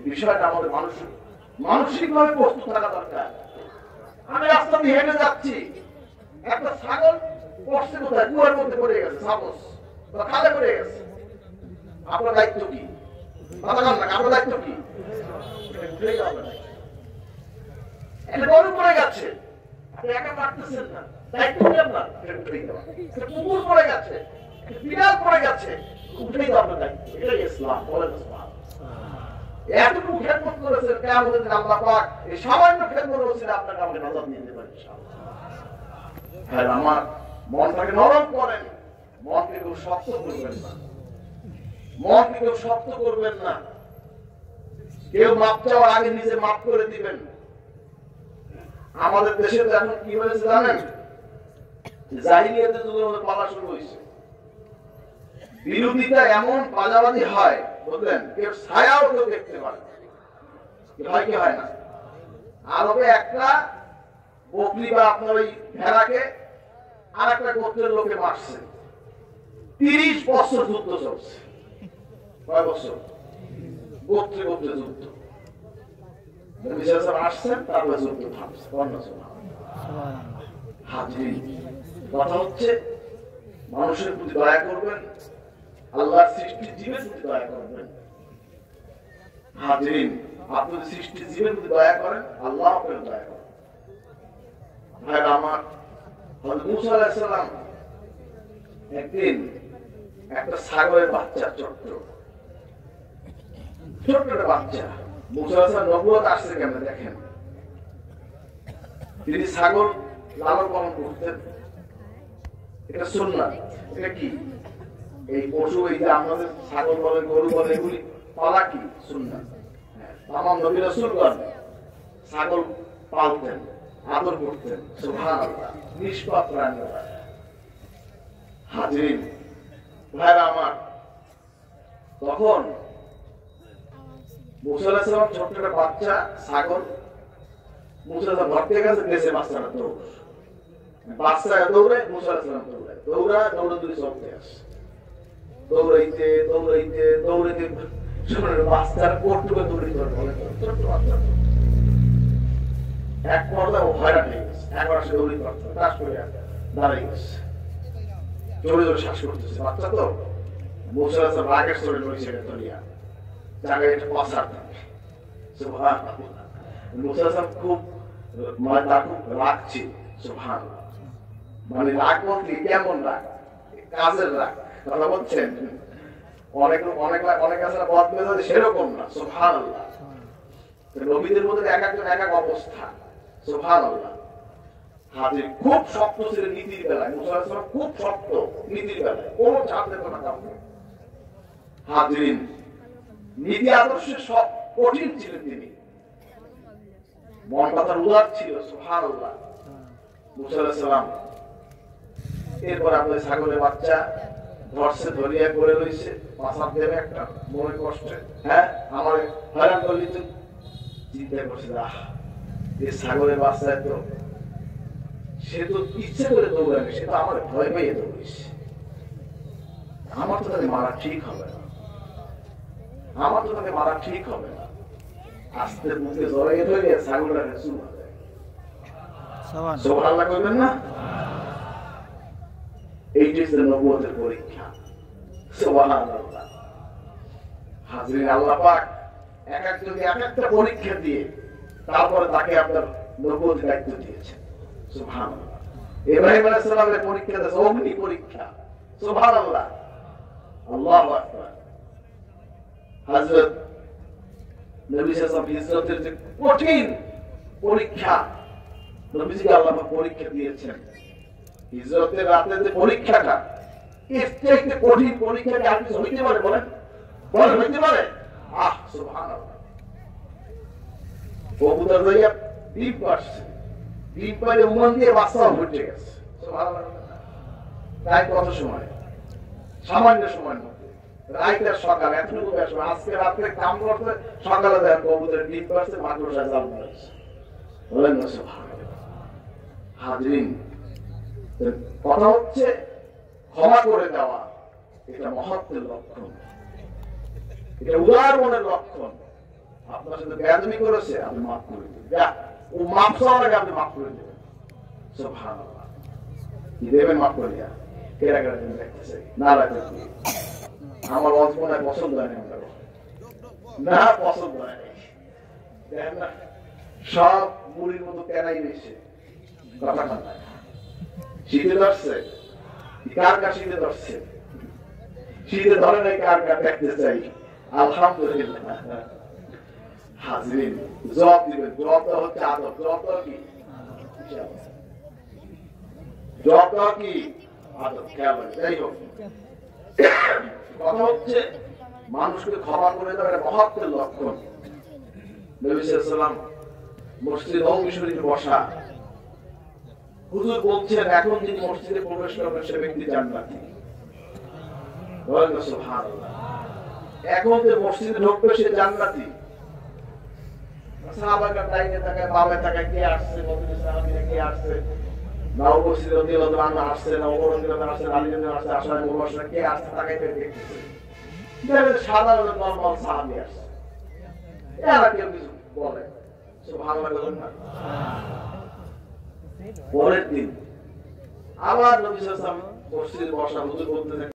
বিষয়টা আমাদের মানসিকভাবে প্রস্তুত থাকা দরকার। আমি রাস্তা দিয়ে হেঁটে যাচ্ছি, একটা ছাগল পড়ছে কোথায়, কুয়ার মধ্যে পড়ে গেছে, সাপোজ বা খালে পড়ে গেছে। আপনার দায়িত্ব কি? আপনার দায়িত্ব কি? একটা গরু পড়ে গেছে, আপনি একা পারতেছেন না, দায়িত্ব কি আপনার? একটা কুকুর পড়ে গেছে, একটা বিড়াল পড়ে গেছে, উঠেই তো আপনার দায়িত্ব। এটাই ইসলাম। বলেন সুবহানাল্লাহ। এতটুকু খেদমত করেছেন কিয়ামতের দিন আল্লাহ পাক, এই সামান্য খেদমত করেছেন আপনাকে আমাকে নাজাত নিতে পারে ইনশাআল্লাহ। হ্যাঁ, আমার মনটাকে নরম করেন, মনকে কেউ শক্ত করবেন না, মনকে কেউ শক্ত করবেন না। কেউ মাপ চাওয়ার আগে নিজে মাপ করে দিবেন। আমাদের দেশে এখন কি হয়েছে জানেন? জাহিলিয়াতের যুগের মধ্যে পালা শুরু হয়েছে। বিরোধিতা এমন বাজাবাজি হয়, বুঝলেন, কেউ ছায়াও কেউ দেখতে পারে হয় কি হয় না। আরবে একটা বকরি বা আপনার ওই ভেড়াকে আর একটা গোত্রের লোকে মারছে, 30 বছর যুদ্ধ চলছে। কয় বছর? গোত্রে গোত্রে যুদ্ধ। আসছেন, তারপরে যুদ্ধ থামছে। কথা হচ্ছে মানুষের প্রতি দয়া করবেন, আল্লাহর সৃষ্টি জীবের প্রতি দয়া করবেন। হাজিরিন, আপনি সৃষ্টি জীবের প্রতি দয়া করেন, আল্লাহ আপনার দয়া করেন। ভাইরা আমার, হযরত মুসা আলাইহিস সালাম একদিন একটা ছাগলের বাচ্চা, ছোট্ট একটা বাচ্চা, মুসা আলাইহিস সালাম নবুয়ত আসছে কেমন দেখেন। তিনি ছাগল লালন পালন করতেন, এটা সুন্নাত। এটা কি? এই পশু, এই যে আমাদের ছাগল বলে, গরু বলে, এগুলি পালা কি? সুন্নাত। তামাম নবী রাসূলগণ ছাগল পালতেন, আদর করতেন। সুবহানাল্লাহ, নিষ্পাপ প্রাণী। হাজিরিন, ভাইরা আমার, তখন মুসা আলাইহিস সালাম ছোট্ট একটা বাচ্চা ছাগল, মুসা আলাইহিস সালাম ধরতে গেছে, দেশে বাচ্চাটা দৌড়, বাচ্চাটা দৌড়ে, মুসা আলাইহিস সালাম দৌড়ায়, দৌড়ে দূরে চলতে আসে, দৌড়াইতে দৌড়াইতে দৌড়াইতে বাচ্চার কোটটুকু দৌড়ে ধরে, ছোট্ট বাচ্চা এক পর্যায়ে হয়রান হয়ে গেছে। একবার সে দৌড়ি করতে টাস করে দাঁড়িয়ে গেছে, জোরে জোরে শ্বাস করতেছে। বাচ্চা তো মুসা আলাইহিস সালাম রাগের চড়ে রয়েছে ধরিয়া জায়গায় একটা পাসার থাকে। সুবহানাল্লাহ, মুসা আলাইহিস সালাম খুব তার খুব রাগ ছিল। সুবহানাল্লাহ, মানে রাগ বলতে কেমন রাগ? কাজের রাগ। কথা বলছেন, অনেক অনেক অনেক আছে না বদ মেজাজ, সেরকম না। সুবহানাল্লাহ, নবীদের মধ্যে এক একজন এক এক অবস্থা। সুবহানাল্লাহ, হাজির খুব শক্ত ছিল নীতির বেলায়। মুসা আলাইহিস সালাম খুব শক্ত নীতির বেলায়, কোনো ছাড় দিত না কাউকে। হাজিরিন, নীতি আদর্শে সব কঠিন ছিলেন তিনি, মন কথার উদার ছিল। সুবহানাল্লাহ, মুসা আলাইহিস সালাম এরপর আপনার ছাগলের বাচ্চা ধরছে, ধরিয়া করে রয়েছে, পাশাপ দেবে একটা মনে কষ্টে। হ্যাঁ, আমার হয়রান করলি তো চিন্তা করছে, এই ছাগলের বাচ্চা তো সে তো ইচ্ছে করে দৌড়াবে, সে তো আমার ভয় পাইয়ে দৌড়িস, আমার তো তাকে মারা ঠিক হবে না, আমার তো তাকে মারা ঠিক হবে না। আস্তে মুখে জড়াইয়ে ধরে ছাগলটাকে চুমা দেয়। সুবহানাল্লাহ করবেন না? এইটি হচ্ছে নবুয়তের পরীক্ষা। সুবহানাল্লাহ, হাজিরিন, আল্লাহ পাক এক একজনকে এক একটা পরীক্ষা দিয়ে তারপরে তাকে আপনার নবুয়তের দায়িত্ব দিয়েছেন। সুবহানাল্লাহ, ইব্রাহিম আলাইহিস সালামের পরীক্ষা দিয়েছে, অগ্নি পরীক্ষা। সুবহানাল্লাহ, আল্লাহু আকবার। হযরত নবী সাল্লাল্লাহু আলাইহি ওয়াসাল্লামের যে কঠিন পরীক্ষা, নবীজিকে আল্লাহ পাক পরীক্ষা দিয়েছেন। হিজরতের রাতে যে পরীক্ষাটা, এর থেকে কঠিন পরীক্ষা কি আর কিছু হইতে পারে? বলেন, বলেন, হইতে পারে? সুবহানাল্লাহ, কবুতর লইয়া ডিম পারছে, ডিম পারে উমান দিয়ে বাচ্চাও ফুটে গেছে। সুবহানাল্লাহ, তাই কত সময়? সামান্য সময়ের মধ্যে, রাইতের সকাল এতটুকু বেশ। আজকে রাত্রে কাম করতে, সকালে দেখেন কবুতর ডিম পারছে, মাদ্রাসায় জাল মারছে। বলেন না সুবহানাল্লাহ। হাজিরিন, কথা হচ্ছে ক্ষমা করে দেওয়া, এটা মহত্বের লক্ষণ, এটা উদার মনের লক্ষণ। আপনার সাথে বেয়াদবি করেছে, আপনি মাফ করে দিন। যা, ও মাফ চাওয়ার আগে আপনি মাফ করে দেবেন। সুবহানাল্লাহ, কি দেবেন মাফ করে দিয়া? কেরা কেরা দেবেন দেখতে চাই। না রাখতে আমার অল্পনায় পছন্দ হয় না, না পছন্দ হয় না। দেখেন না, সব মুড়ির মতো কেনাই রয়েছে, কথা খান। শীতে ধরছে, কার কার শীতে ধরছে? শীতে ধরে নাই, কার কার দেখতে চাই। আলহামদুলিল্লাহ। হাজরিন, জবাব দিবেন। জবাবটা হচ্ছে আদব। জবাবটা কি? জবাবটা কি? আদব। খেয়াল রাখবেন। যাই হোক, কথা হচ্ছে মানুষকে ক্ষমা করে দেওয়া একটা মহত্বের লক্ষণ। নবী সাল্লাল্লাহু আলাইহি ওয়াসাল্লাম মসজিদে নববী শরীফে বসা, হুজুর বলছেন এখন যিনি মসজিদে প্রবেশ করবেন সে ব্যক্তি জান্নাতি। বলেন না সুবহানাল্লাহ। এখন যে মসজিদে ঢুকবে সে জান্নাতি। সাহাবারা ডাইনে তাকায়, বামে তাকায়, কে আসছে? মসজিদে সাহাবীরা কে আসছে? নাও মসজিদে রাদিয়াল্লাহু আনহু আসছে, না ওমর রাদিয়াল্লাহু আনহু আসছে, আলী রাদিয়াল্লাহু আনহু আসছে, আশরাফ মুবাশশির কে আসছে? তাকাইতে দেখতেছে। দেখেন সাধারণ নরমাল সাহাবী আসছে। এরা কেউ কিছু বলে? সুবহানাল্লাহ বলেন না। পরের দিন আবার নবী সাল্লাল্লাহু আলাইহি ওয়াসাল্লাম মসজিদে বসা, হুজুর বলতেছেন